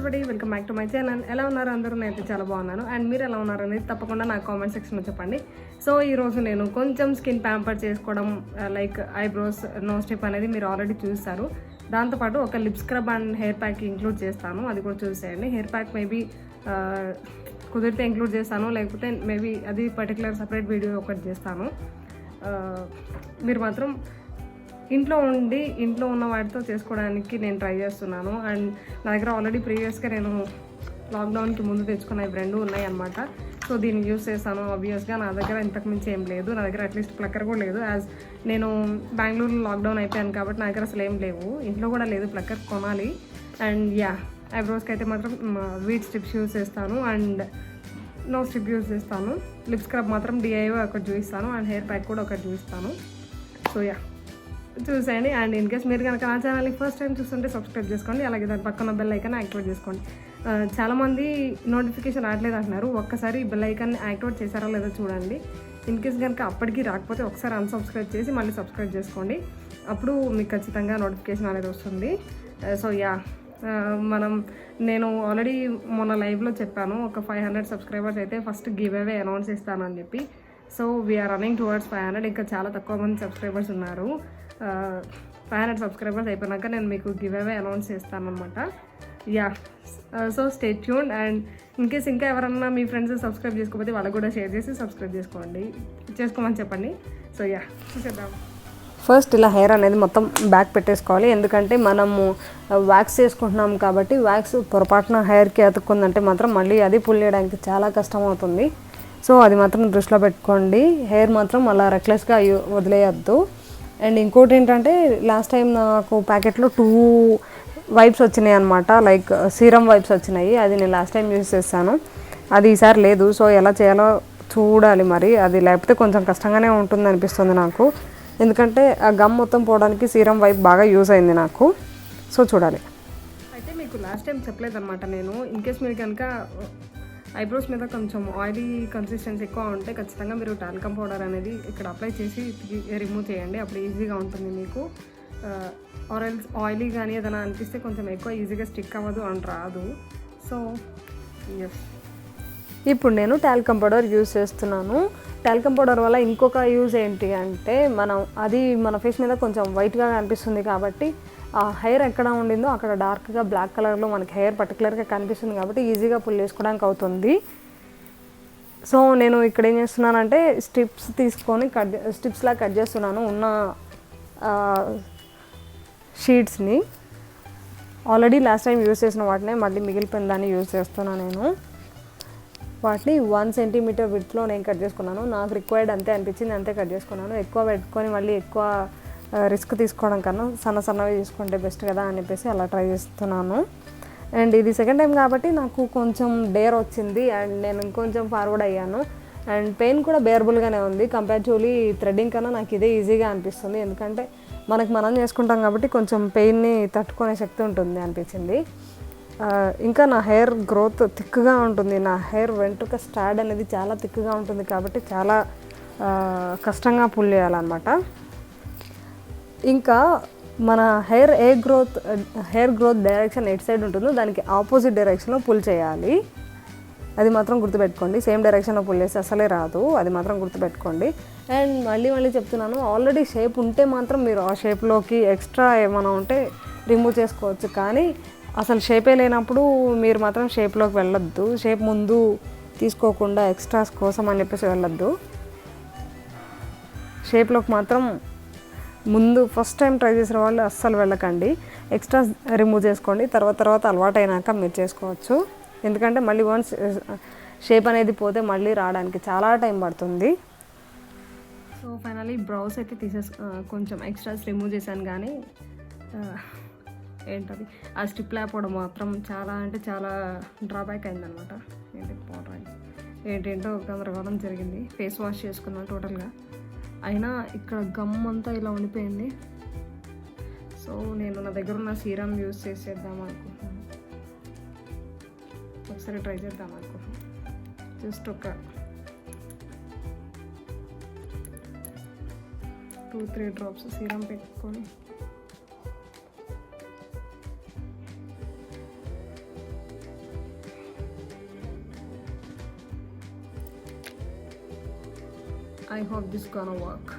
Everybody, welcome back to my channel. ఎలా ఉన్నారు అందరూ? నేనైతే చాలా బాగున్నాను. అండ్ మీరు ఎలా ఉన్నారు అనేది తప్పకుండా నాకు కామెంట్ సెక్షన్లో చెప్పండి. సో ఈరోజు నేను కొంచెం స్కిన్ ప్యాంపర్ చేసుకోవడం, లైక్ ఐబ్రోస్, నో స్టెప్ అనేది మీరు ఆల్రెడీ చూస్తారు. దాంతోపాటు ఒక lip scrub and hair pack include చేస్తాను, అది కూడా చూసేయండి. హెయిర్ ప్యాక్ మేబీ కుదిరితే ఇంక్లూడ్ చేస్తాను, లేకపోతే మేబీ అది పర్టికులర్ సపరేట్ వీడియో ఒకటి చేస్తాను. మీరు మాత్రం ఇంట్లో ఉన్న వాటితో చేసుకోవడానికి నేను ట్రై చేస్తున్నాను. అండ్ నా దగ్గర ఆల్రెడీ ప్రీవియస్గా నేను లాక్డౌన్కి ముందు తెచ్చుకున్న ఇవి రెండు ఉన్నాయి అనమాట. సో దీన్ని యూస్ చేస్తాను. ఆబ్వియస్గా నా దగ్గర ఇంతకు మించి ఏం లేదు, నా దగ్గర అట్లీస్ట్ ప్లక్కర్ కూడా లేదు. యాజ్ నేను బెంగళూరులో లాక్డౌన్ అయిపోయాను కాబట్టి నా దగ్గర అసలు ఏం లేవు, ఇంట్లో కూడా లేదు, ప్లక్కర్ కొనాలి. అండ్ ఐబ్రోస్కి అయితే మాత్రం వీట్ స్ట్రిప్స్ యూస్ చేస్తాను అండ్ నో స్ట్రిప్ యూస్ చేస్తాను. లిప్ స్క్రబ్ మాత్రం డిఐవై ఒకటి చూపిస్తాను అండ్ హెయిర్ ప్యాక్ కూడా ఒకటి చూపిస్తాను. సో చూసేయండి. అండ్ ఇన్ కేస్ మీరు కనుక నా ఛానల్ని ఫస్ట్ టైం చూస్తుంటే సబ్స్క్రైబ్ చేసుకోండి, అలాగే దాని పక్కన బెల్ ఐకాన్ యాక్టివేట్ చేసుకోండి. చాలామంది నోటిఫికేషన్ రావట్లేదు అంటున్నారు, ఒక్కసారి బెల్ ఐకాన్ యాక్టివేట్ చేశారో లేదో చూడండి. ఇన్ కేస్ కనుక అప్పటికి రాకపోతే ఒకసారి అన్సబ్స్క్రైబ్ చేసి మళ్ళీ సబ్స్క్రైబ్ చేసుకోండి, అప్పుడు మీకు ఖచ్చితంగా నోటిఫికేషన్ అనేది వస్తుంది. సో నేను ఆల్రెడీ మొన్న లైవ్లో చెప్పాను, ఒక 500 సబ్స్క్రైబర్స్ అయితే ఫస్ట్ గివ్ అవే అనౌన్స్ చేస్తానని చెప్పి. So we are running towards 500. ఇంకా చాలా తక్కువ మంది సబ్స్క్రైబర్స్ ఉన్నారు. 500 సబ్స్క్రైబర్స్ అయిపోయినాక నేను మీకు గివ్ అవే అనౌన్స్ చేస్తాను అనమాట. So stay tuned. And in case ఇంకా ఎవరన్నా మీ ఫ్రెండ్స్ సబ్స్క్రైబ్ చేసుకోకపోతే వాళ్ళకి కూడా షేర్ చేసి సబ్స్క్రైబ్ చేసుకోమని చెప్పండి. సో చూసేద్దాం. ఫస్ట్ ఇలా హెయిర్ అనేది మొత్తం బ్యాక్ పెట్టేసుకోవాలి, ఎందుకంటే మనము వ్యాక్స్ చేసుకుంటున్నాం కాబట్టి వ్యాక్స్ పొరపాటున హెయిర్కి అతుక్కుందంటే మాత్రం మళ్ళీ అది పుల్ చేయడానికి చాలా కష్టం అవుతుంది. సో అది మాత్రం దృష్టిలో పెట్టుకోండి. హెయిర్ మాత్రం అలా రెక్లెస్గా వదిలేయద్దు. అండ్ ఇంకోటి ఏంటంటే, లాస్ట్ టైం నాకు ప్యాకెట్లో 2 వైప్స్ వచ్చినాయి అనమాట, లైక్ సీరం వైప్స్ వచ్చినాయి. అది నేను లాస్ట్ టైం యూజ్ చేస్తాను, అది ఈసారి లేదు. సో ఎలా చేయాలో చూడాలి మరి, అది లేకపోతే కొంచెం కష్టంగానే ఉంటుంది అనిపిస్తుంది నాకు, ఎందుకంటే ఆ గమ్ మొత్తం పోవడానికి సీరం వైప్ బాగా యూజ్ అయింది నాకు. సో చూడాలి. అయితే మీకు లాస్ట్ టైం చెప్పలేదన్నమాట నేను. ఇన్ కేస్ మీరు కనుక ఐబ్రోస్ మీద కొంచెం ఆయిలీ కన్సిస్టెన్సీ ఎక్కువ ఉంటే ఖచ్చితంగా మీరు టాల్కమ్ పౌడర్ అనేది ఇక్కడ అప్లై చేసి రిమూవ్ చేయండి, అప్పుడు ఈజీగా ఉంటుంది మీకు. ఆరెల్స్ ఆయిలీ కానీ ఏదైనా అనిపిస్తే కొంచెం ఎక్కువ ఈజీగా స్టిక్ అవ్వదు అండ్ రాదు. సో ఇప్పుడు నేను టాల్కమ్ పౌడర్ యూజ్ చేస్తున్నాను. టాల్కమ్ పౌడర్ వల్ల ఇంకొక యూజ్ ఏంటి అంటే, మన ఫేస్ మీద కొంచెం వైట్గా కనిపిస్తుంది కాబట్టి ఆ హెయిర్ ఎక్కడ ఉండిందో అక్కడ డార్క్గా బ్లాక్ కలర్లో మనకి హెయిర్ పర్టికులర్గా కనిపిస్తుంది కాబట్టి ఈజీగా పుల్ చేసుకోవడానికి అవుతుంది. సో నేను ఇక్కడ ఏం చేస్తున్నానంటే, స్ట్రిప్స్ తీసుకొని స్ట్రిప్స్లా కట్ చేస్తున్నాను ఉన్న షీట్స్ని. ఆల్రెడీ లాస్ట్ టైం యూజ్ చేసిన వాటినే మళ్ళీ మిగిలిపోయిన దాన్ని యూజ్ చేస్తున్నాను నేను. వాటిని 1 సెంటీమీటర్ విడ్త్లో నేను కట్ చేసుకున్నాను. నాకు రిక్వైర్డ్ అంతే అనిపించింది, అంతే కట్ చేసుకున్నాను. ఎక్కువ పెట్టుకొని మళ్ళీ ఎక్కువ రిస్క్ తీసుకోవడం కన్నా సన్నవి తీసుకుంటే బెస్ట్ కదా అని చెప్పేసి అలా ట్రై చేస్తున్నాను. అండ్ ఇది సెకండ్ టైం కాబట్టి నాకు కొంచెం డేర్ వచ్చింది అండ్ నేను ఇంకొంచెం ఫార్వర్డ్ అయ్యాను. అండ్ పెయిన్ కూడా బేరబుల్గానే ఉంది. కంపారిటివ్లీ థ్రెడ్డింగ్ కన్నా నాకు ఇదే ఈజీగా అనిపిస్తుంది, ఎందుకంటే మనం చేసుకుంటాం కాబట్టి కొంచెం పెయిన్ని తట్టుకునే శక్తి ఉంటుంది అనిపించింది. ఇంకా నా హెయిర్ గ్రోత్ థిక్గా ఉంటుంది, నా హెయిర్ వెంట్రుక స్టాడ్ అనేది చాలా థిక్గా ఉంటుంది కాబట్టి చాలా కష్టంగా పుల్ చేయాలన్నమాట. ఇంకా మన హెయిర్ గ్రోత్ డైరెక్షన్ ఎటు సైడ్ ఉంటుందో దానికి ఆపోజిట్ డైరెక్షన్లో పుల్ చేయాలి, అది మాత్రం గుర్తుపెట్టుకోండి. సేమ్ డైరెక్షన్లో పుల్ చేస్తే అసలే రాదు, అది మాత్రం గుర్తుపెట్టుకోండి. అండ్ మళ్ళీ చెప్తున్నాను, ఆల్రెడీ షేప్ ఉంటే మాత్రం మీరు ఆ షేప్లోకి ఎక్స్ట్రా ఏమైనా ఉంటే రిమూవ్ చేసుకోవచ్చు, కానీ అసలు షేపే లేనప్పుడు మీరు మాత్రం షేప్లోకి వెళ్ళొద్దు. షేప్ ముందు తీసుకోకుండా ఎక్స్ట్రాస్ కోసం అని చెప్పేసి వెళ్ళొద్దు. షేప్లోకి మాత్రం ముందు ఫస్ట్ టైం ట్రై చేసిన వాళ్ళు అస్సలు వెళ్ళకండి. ఎక్స్ట్రాస్ రిమూవ్ చేసుకోండి, తర్వాత అలవాటు అయినాక మీరు చేసుకోవచ్చు. ఎందుకంటే మళ్ళీ వన్స్ షేప్ అనేది పోతే మళ్ళీ రావడానికి చాలా టైం పడుతుంది. సో ఫైనల్లీ బ్రౌస్ అయితే కొంచెం ఎక్స్ట్రాస్ రిమూవ్ చేశాను, కానీ ఏంటది ఆ స్ట్రిప్ లేకపోవడం మాత్రం చాలా డ్రాబ్యాక్ అయిందనమాట. ఏంటేంటో గందరగోళం జరిగింది. ఫేస్ వాష్ చేసుకున్నాను టోటల్గా, అయినా ఇక్కడ గమ్ అంతా ఇలా ఉండిపోయింది. సో నేను నా దగ్గర ఉన్న సీరం యూజ్ చేసేద్దాం అనుకుంటున్నాను, ఒకసారి ట్రై చేద్దాం అనుకుంటున్నాను. జస్ట్ ఒక 2-3 డ్రాప్స్ సీరం పెట్టుకొని I hope this gonna work.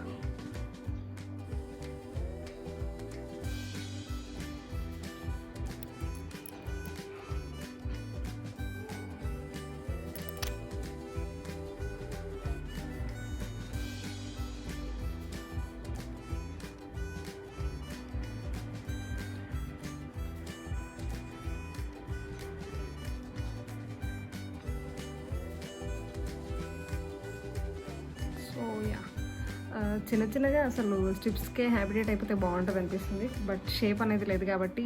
So yeah చిన్న చిన్నగా అసలు స్ట్రిప్స్కే హ్యాబిటేట్ అయిపోతే బాగుంటుంది అనిపిస్తుంది. బట్ షేప్ అనేది లేదు కాబట్టి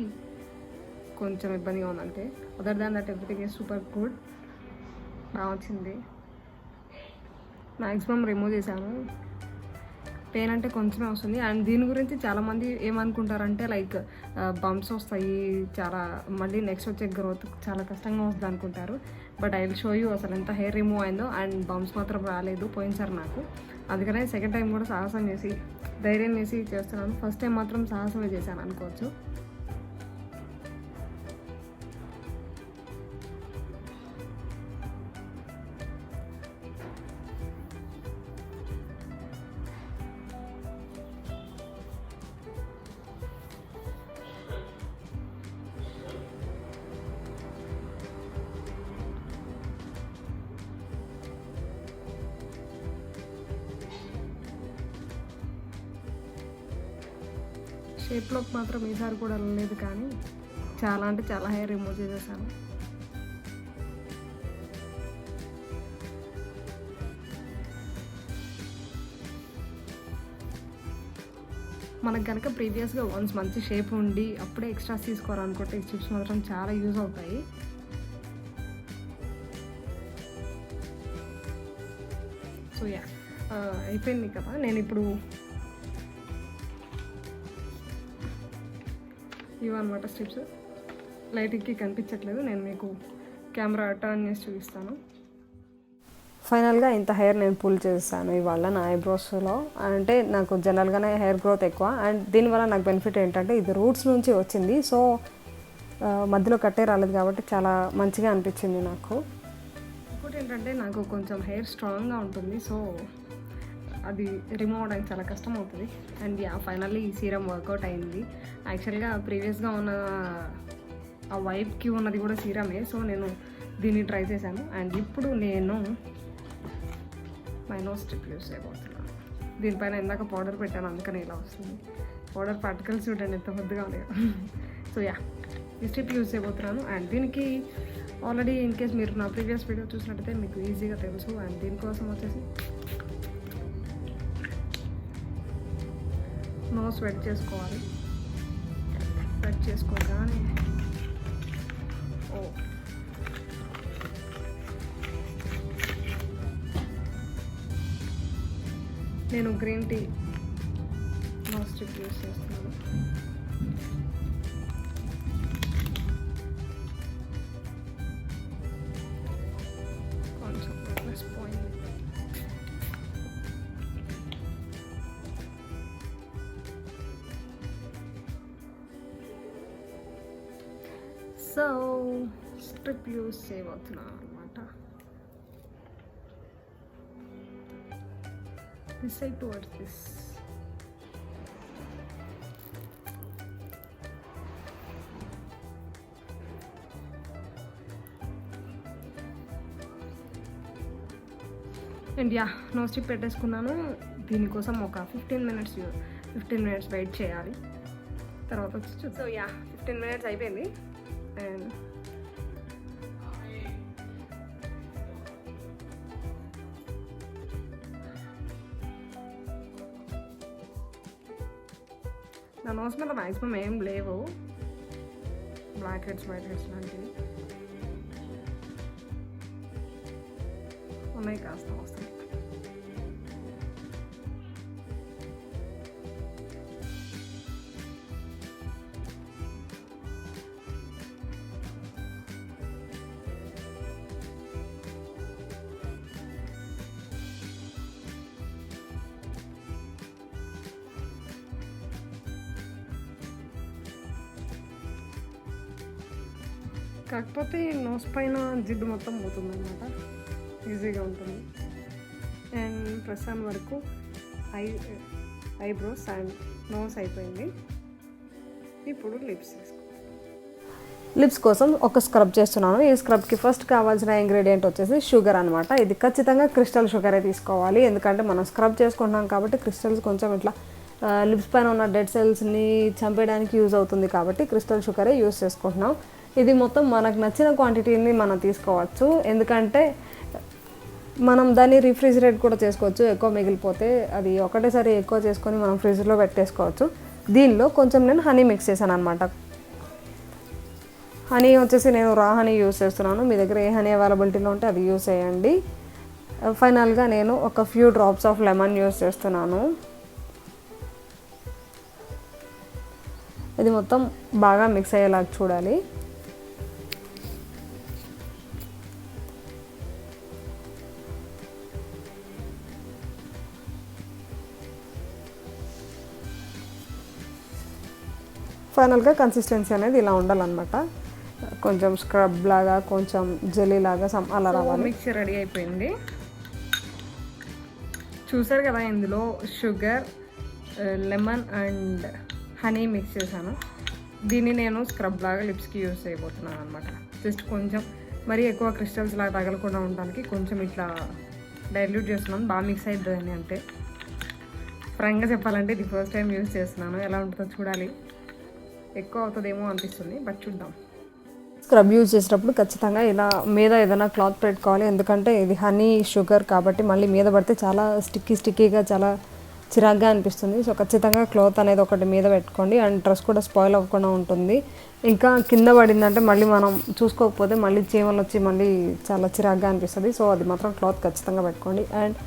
కొంచెం ఇబ్బందిగా ఉంది అంతే. Other than that everything is super good. బాగా వచ్చింది. మ్యాక్సిమం రిమూవ్ చేశాను. పెయిన్ అంటే కొంచెమే వస్తుంది. అండ్ దీని గురించి చాలామంది ఏమనుకుంటారంటే లైక్ బంప్స్ వస్తాయి, చాలా మళ్ళీ నెక్స్ట్ వచ్చే గ్రోత్ చాలా కష్టంగా వస్తుంది అనుకుంటారు. But I will show you అసలు ఎంత హెయిర్ రిమూవ్ అయిందో. అండ్ బంప్స్ మాత్రం రాలేదు పోయినసారి నాకు. అందుకనే సెకండ్ టైం కూడా సాహసం చేసి ధైర్యం చేసి చేస్తున్నాను. ఫస్ట్ టైం మాత్రం సాహసమే చేశాను అనుకోవచ్చు. షేప్లోకి మాత్రం ఈసారి కూడా వెళ్ళలేదు, కానీ చాలా అంటే చాలా హెయిర్ రిమూవ్ చేసేసాను. మనకు కనుక ప్రీవియస్గా వన్స్ మంచి షేప్ ఉండి అప్పుడే ఎక్స్ట్రాస్ తీసుకోవాలనుకుంటే ఈ స్ట్రిప్స్ మాత్రం చాలా యూజ్ అవుతాయి. సో యా అయిపోయింది కదా. నేను ఇప్పుడు ఇవన్నమాట స్ట్రిప్స్. లైటింగ్కి కనిపించట్లేదు, నేను మీకు కెమెరా టర్న్ చేసి చూపిస్తాను. ఫైనల్గా ఇంత హెయిర్ నేను పుల్ చేస్తాను ఇవాళ నా ఐబ్రోస్లో. అంటే నాకు జనరల్గానే హెయిర్ గ్రోత్ ఎక్కువ. అండ్ దీనివల్ల నాకు బెనిఫిట్ ఏంటంటే ఇది రూట్స్ నుంచి వచ్చింది. సో మధ్యలో కట్టే రాలేదు కాబట్టి చాలా మంచిగా అనిపించింది నాకు. ఇంకోటి ఏంటంటే నాకు కొంచెం హెయిర్ స్ట్రాంగ్గా ఉంటుంది. సో అది రిమూవ్ అవ్వడానికి చాలా కష్టం అవుతుంది. అండ్ యా ఫైనల్లీ ఈ సీరం వర్కౌట్ అయింది. యాక్చువల్గా ప్రీవియస్గా ఉన్న ఆ వైబ్కి ఉన్నది కూడా సీరమే. సో నేను దీన్ని ట్రై చేశాను. అండ్ ఇప్పుడు నేను మై నోస్ స్ట్రిప్ యూస్ చేయబోతున్నాను. దీనిపైన ఇందాక పౌడర్ పెట్టాను, అందుకని ఇలా వస్తుంది. పౌడర్ పార్టికల్స్ చూడండి ఎంత పెద్దగా ఉన్నాయో. సో యా ఈ స్ట్రిప్ యూస్ చేయబోతున్నాను. అండ్ దీనికి ఆల్రెడీ ఇన్ కేస్ మీరు నా ప్రీవియస్ వీడియో చూసినట్టయితే మీకు ఈజీగా తెలుసు. అండ్ దీనికోసం వచ్చేసి నోస్ వెట్ చేసుకోవాలి. వెట్ చేసుకోగానే నేను green tea nose strip use చేస్తున్నాను. కొంచెం plus point. So strip use చేయబోతున్నాను అనమాట. This side towards this. And yeah nose strip పెట్టేసుకున్నాను. దీనికోసం ఒక 15 minutes వెయిట్ చేయాలి. తర్వాత వచ్చి చూద్దాం. సో యా 15 minutes అయిపోయింది. అండ్ నా నోస్ మీద మ్యాక్సిమం ఏం లేవు బ్లాక్ హెడ్స్ వైట్ హెడ్స్ లాంటివి ఉన్నాయి, కాస్త వస్తాయి. కాకపోతే నోస్ పైన జిడ్డు మొత్తం పోతుంది అనమాట. ఈజీగా ఉంటుంది. అండ్ ప్రస్తుతం వరకు ఐబ్రోస్ అండ్ నోస్ అయిపోయింది. ఇప్పుడు లిప్స్ కోసం ఒక స్క్రబ్ చేస్తున్నాను. ఈ స్క్రబ్కి ఫస్ట్ కావాల్సిన ఇంగ్రీడియంట్ వచ్చేసి షుగర్ అనమాట. ఇది ఖచ్చితంగా క్రిస్టల్ షుగరే తీసుకోవాలి, ఎందుకంటే మనం స్క్రబ్ చేసుకుంటున్నాం కాబట్టి క్రిస్టల్స్ కొంచెం ఇట్లా లిప్స్ పైన ఉన్న డెడ్ సెల్స్ని చంపేయడానికి యూజ్ అవుతుంది కాబట్టి క్రిస్టల్ షుగరే యూజ్ చేసుకుంటున్నాం. ఇది మొత్తం మనకు నచ్చిన క్వాంటిటీని మనం తీసుకోవచ్చు, ఎందుకంటే మనం దాన్ని రిఫ్రిజిరేట్ కూడా చేసుకోవచ్చు. ఎక్కువ మిగిలిపోతే అది ఒకటేసారి ఎక్కువ చేసుకొని మనం ఫ్రిడ్జ్లో పెట్టేసుకోవచ్చు. దీనిలో కొంచెం నేను హనీ మిక్స్ చేశాను అనమాట. హనీ వచ్చేసి నేను రా హనీ యూస్ చేస్తున్నాను. మీ దగ్గర ఏ హనీ అవైలబిలిటీలో ఉంటే అది యూస్ చేయండి. ఫైనల్గా నేను ఒక few drops of lemon use చేస్తున్నాను. ఇది మొత్తం బాగా మిక్స్ అయ్యేలాగా చూడాలి. ఫైనల్గా కన్సిస్టెన్సీ అనేది ఇలా ఉండాలన్నమాట. కొంచెం స్క్రబ్ లాగా, కొంచెం జెల్లీ లాగా అలా రావాలి. మిక్సర్ రెడీ అయిపోయింది. చూసారు కదా, ఇందులో sugar, lemon and honey mix చేశాను. దీన్ని నేను స్క్రబ్ లాగా లిప్స్కి యూస్ చేయబోతున్నాను అనమాట. జస్ట్ కొంచెం మరీ ఎక్కువ క్రిస్టల్స్ లాగా తగలకుండా ఉండడానికి కొంచెం ఇట్లా డైల్యూట్ చేస్తున్నాను. బాగా మిక్స్ అయిద్దని అంటే ఫ్రాంక్గా చెప్పాలంటే ఇది ఫస్ట్ టైం యూస్ చేస్తున్నాను. ఎలా ఉంటుందో చూడాలి. ఎక్కువ అవుతుందేమో అనిపిస్తుంది, బట్ చూద్దాం. స్క్రబ్ యూజ్ చేసేటప్పుడు ఖచ్చితంగా ఇలా మీద ఏదైనా క్లాత్ పెట్టుకోవాలి, ఎందుకంటే ఇది హనీ షుగర్ కాబట్టి మళ్ళీ మీద పడితే చాలా స్టిక్కీగా చాలా చిరాగ్గా అనిపిస్తుంది. సో ఖచ్చితంగా క్లాత్ అనేది ఒకటి మీద పెట్టుకోండి. అండ్ డ్రెస్ కూడా స్పాయిల్ అవ్వకుండా ఉంటుంది. ఇంకా కింద పడిందంటే మళ్ళీ మనం చూసుకోకపోతే మళ్ళీ చీమలు వచ్చి మళ్ళీ చాలా చిరాగ్గా అనిపిస్తుంది. సో అది మాత్రం క్లాత్ ఖచ్చితంగా పెట్టుకోండి. అండ్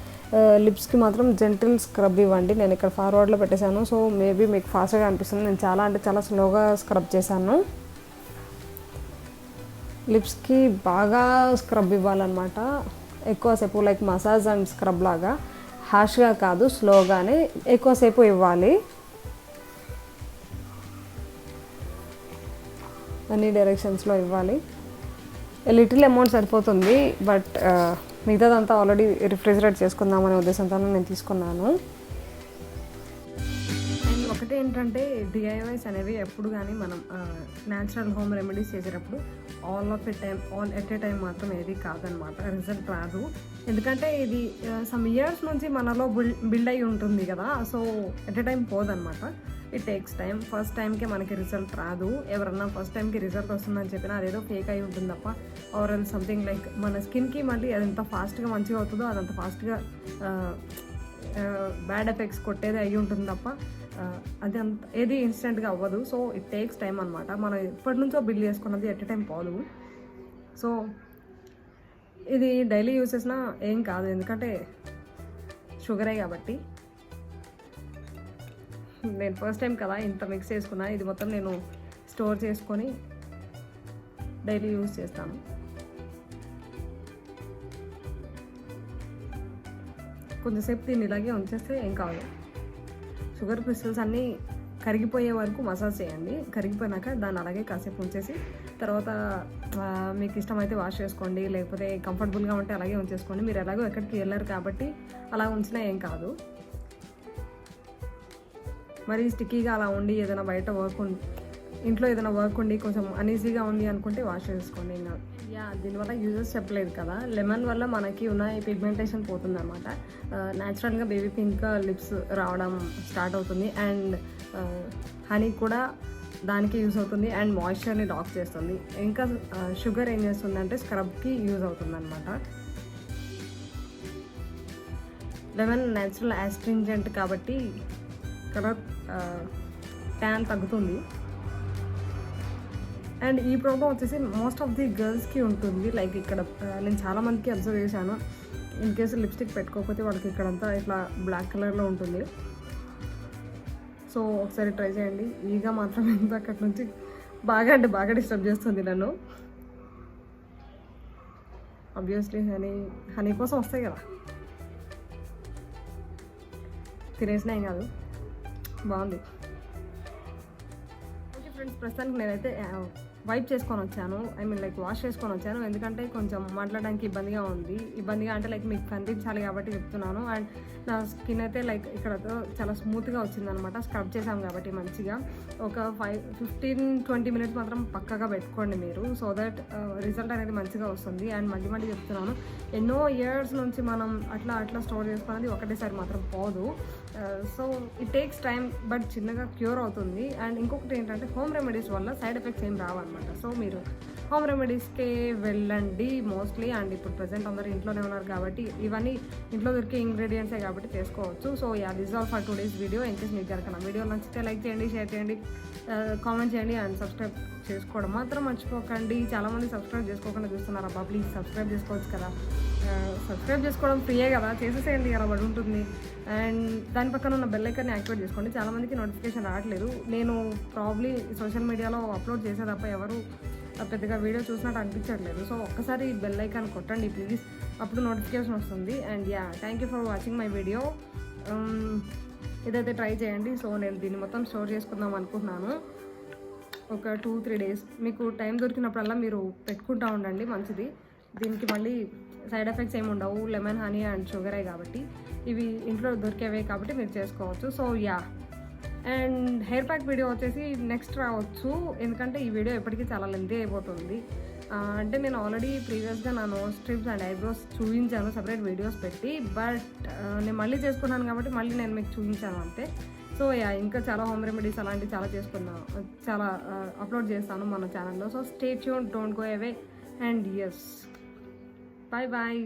లిప్స్కి మాత్రం జెంటిల్ స్క్రబ్ ఇవ్వండి. నేను ఇక్కడ ఫార్వర్డ్లో పెట్టేశాను, సో మేబీ మీకు ఫాస్ట్గా అనిపిస్తుంది. నేను చాలా స్లోగా స్క్రబ్ చేశాను. లిప్స్కి బాగా స్క్రబ్ ఇవ్వాలన్నమాట. ఎక్కువసేపు లైక్ మసాజ్ అండ్ స్క్రబ్ లాగా హార్ష్గా కాదు, స్లోగానే ఎక్కువసేపు ఇవ్వాలి. అన్ని డైరెక్షన్స్లో ఇవ్వాలి. లిటిల్ అమౌంట్ సరిపోతుంది, బట్ మిగతాదంతా ఆల్రెడీ రిఫ్రిజిరేట్ చేసుకుందామనే ఉద్దేశంతో నేను తీసుకున్నాను. అండ్ ఒకటి ఏంటంటే డిఐవైస్ అనేవి ఎప్పుడు కానీ మనం న్యాచురల్ హోమ్ రెమెడీస్ చేసేటప్పుడు ఆల్ ఎట్ ఏ టైం మాత్రం ఏది కాదనమాట, రిజల్ట్ రాదు. ఎందుకంటే ఇది సమ్ ఇయర్స్ నుంచి మనలో బిల్డ్ అయి ఉంటుంది కదా, సో ఎట్ ఏ టైం పోదనమాట. It takes time. ఫస్ట్ టైంకే మనకి రిజల్ట్ రాదు. ఎవరన్నా ఫస్ట్ టైంకి రిజల్ట్ వస్తుందని చెప్పినా అదేదో ఫేక్ అయి ఉంటుంది తప్ప, ఆర్ ఎల్ సంథింగ్ లైక్ మన స్కిన్కి మళ్ళీ అది ఎంత ఫాస్ట్గా మంచిగా అవుతుందో అదంత ఫాస్ట్గా బ్యాడ్ ఎఫెక్ట్స్ కొట్టేది అయ్యి ఉంటుంది తప్ప అది అంత ఏది ఇన్స్టెంట్గా అవ్వదు. సో ఇట్ టేక్స్ టైం అనమాట. మనం ఎప్పటి నుంచో బిల్డ్ చేసుకున్నది ఎట్ టైం పోదు. సో ఇది డైలీ యూస్ చేసినా ఏం కాదు, ఎందుకంటే షుగరే కాబట్టి. నేను ఫస్ట్ టైం కదా ఇంత మిక్స్ చేసుకున్నా. ఇది మొత్తం నేను స్టోర్ చేసుకొని డైలీ యూస్ చేస్తాను. కొంచెంసేపు దీన్ని ఇలాగే ఉంచేస్తే ఏం కాదు. షుగర్ క్రిస్టల్స్ అన్నీ కరిగిపోయే వరకు మసాజ్ చేయండి. కరిగిపోయినాక దాన్ని అలాగే కాసేపు ఉంచేసి తర్వాత మీకు ఇష్టమైతే వాష్ చేసుకోండి, లేకపోతే కంఫర్టబుల్గా ఉంటే అలాగే ఉంచేసుకోండి. మీరు ఎలాగో ఎక్కడికి వెళ్ళారు కాబట్టి అలా ఉంచినా ఏం కాదు. మరి స్టిక్కీగా అలా ఉండి ఏదైనా బయట ఇంట్లో ఏదైనా వర్క్ ఉండి కొంచెం అనీజీగా ఉంది అనుకుంటే వాష్ చేసుకోండి. ఇంకా దీనివల్ల యూజెస్ చెప్పలేదు కదా. లెమన్ వల్ల మనకి ఉన్న ఈ పిగ్మెంటేషన్ పోతుంది అనమాట. న్యాచురల్గా బేబీ పింక్ లిప్స్ రావడం స్టార్ట్ అవుతుంది. అండ్ హనీ కూడా దానికి యూజ్ అవుతుంది అండ్ మాయిశ్చర్ని లాక్ చేస్తుంది. ఇంకా షుగర్ ఏం చేస్తుందంటే స్క్రబ్కి యూజ్ అవుతుంది అనమాట. లెమన్ న్యాచురల్ యాస్ట్రింజెంట్ కాబట్టి కలర్ ట్యాన్ తగ్గుతుంది. అండ్ ఈ ప్రాబ్లం వచ్చేసి మోస్ట్ ఆఫ్ ది గర్ల్స్కి ఉంటుంది. లైక్ ఇక్కడ నేను చాలామందికి అబ్జర్వ్ చేశాను, ఇన్ కేసు లిప్స్టిక్ పెట్టుకోకపోతే వాళ్ళకి ఇక్కడంతా ఇట్లా బ్లాక్ కలర్లో ఉంటుంది. సో ఒకసారి ట్రై చేయండి. ఈగా మాత్రం ఎంత అక్కడి నుంచి బాగా డిస్టర్బ్ చేస్తుంది నన్ను. ఆబ్వియస్లీ హనీ కోసం వస్తాయి కదా, తినేసినా ఏం కాదు, బాగుంది. ఓకే ఫ్రెండ్స్, ప్రస్తుతానికి నేనైతే వైప్ చేసుకొని వచ్చాను, ఐ మీన్ లైక్ వాష్ చేసుకొని వచ్చాను. ఎందుకంటే కొంచెం మాట్లాడడానికి ఇబ్బందిగా ఉంది. ఇబ్బందిగా అంటే లైక్ మీకు కనిపించాలి కాబట్టి చెప్తున్నాను. అండ్ నా స్కిన్ అయితే లైక్ ఇక్కడ చాలా స్మూత్గా వచ్చిందనమాట. స్క్రబ్ చేసాం కాబట్టి మంచిగా. ఒక 15-20 మినిట్స్ మాత్రం పక్కగా పెట్టుకోండి మీరు, సో దట్ రిజల్ట్ అనేది మంచిగా వస్తుంది. అండ్ మళ్ళీ మళ్ళీ చెప్తున్నాను, ఎన్నో ఇయర్స్ నుంచి మనం అట్లా స్టోర్ చేసుకున్నది ఒకటేసారి మాత్రం పోదు. So it takes time, but చిన్నగా క్యూర్ అవుతుంది. అండ్ ఇంకొకటి ఏంటంటే హోమ్ రెమెడీస్ వల్ల సైడ్ ఎఫెక్ట్స్ ఏం రావన్నమాట. సో మీరు హోమ్ రెమెడీస్కే వెళ్ళండి మోస్ట్లీ. అండ్ ఇప్పుడు ప్రజెంట్ అందరూ ఇంట్లోనే ఉన్నారు కాబట్టి ఇవన్నీ ఇంట్లో దొరికే ఇంగ్రీడియంట్సే కాబట్టి చేసుకోవచ్చు. So this all for today's video. In case మీకు కనుక నా వీడియో నచ్చితే లైక్ చేయండి, షేర్ చేయండి, కామెంట్ చేయండి అండ్ సబ్స్క్రైబ్ చేసుకోవడం మాత్రం మర్చిపోకండి. చాలామంది సబ్స్క్రైబ్ చేసుకోకుండా చూస్తున్నారు. అబ్బా ప్లీజ్ సబ్స్క్రైబ్ చేసుకోవచ్చు కదా, సబ్స్క్రైబ్ చేసుకోవడం ఫ్రీయే కదా, చేసేసేయండి, అలా పడి ఉంటుంది. అండ్ దాని పక్కన ఉన్న బెల్ ఐకాన్ని యాక్టివేట్ చేసుకోండి. చాలామందికి నోటిఫికేషన్ రావట్లేదు. నేను ప్రాబ్లీ సోషల్ మీడియాలో అప్లోడ్ చేసే తప్ప ఎవరు పెద్దగా వీడియో చూసినట్టు అనిపించట్లేదు. సో ఒక్కసారి బెల్ ఐకాన్ కొట్టండి ప్లీజ్, అప్పుడు నోటిఫికేషన్ వస్తుంది. And thank you for watching my video. ఇదైతే ట్రై చేయండి. సో నేను దీన్ని మొత్తం స్టోర్ చేసుకుందాం అనుకుంటున్నాను ఒక 2-3 డేస్. మీకు టైం దొరికినప్పుడల్లా మీరు పెట్టుకుంటూ ఉండండి, మంచిది. దీనికి మళ్ళీ సైడ్ ఎఫెక్ట్స్ ఏమి ఉండవు, లెమన్ హనీ అండ్ షుగరే కాబట్టి, ఇవి ఇంట్లో దొరికేవే కాబట్టి మీరు చేసుకోవచ్చు. So and hair pack video వచ్చేసి నెక్స్ట్ రావచ్చు, ఎందుకంటే ఈ వీడియో ఎప్పటికీ చాలా లెంతీ అయిపోతుంది. అంటే నేను ఆల్రెడీ ప్రీవియస్గా నా నోస్ స్ట్రిప్స్ అండ్ ఐబ్రోస్ చూపించాను సపరేట్ వీడియోస్ పెట్టి, బట్ నేను మళ్ళీ చేసుకున్నాను కాబట్టి మళ్ళీ నేను మీకు చూపించాను అంతే. సో ఇంకా చాలా హోమ్ రెమెడీస్ అలాంటివి చాలా అప్లోడ్ చేస్తాను మన ఛానల్లో. So stay tune, don't go away. And bye bye.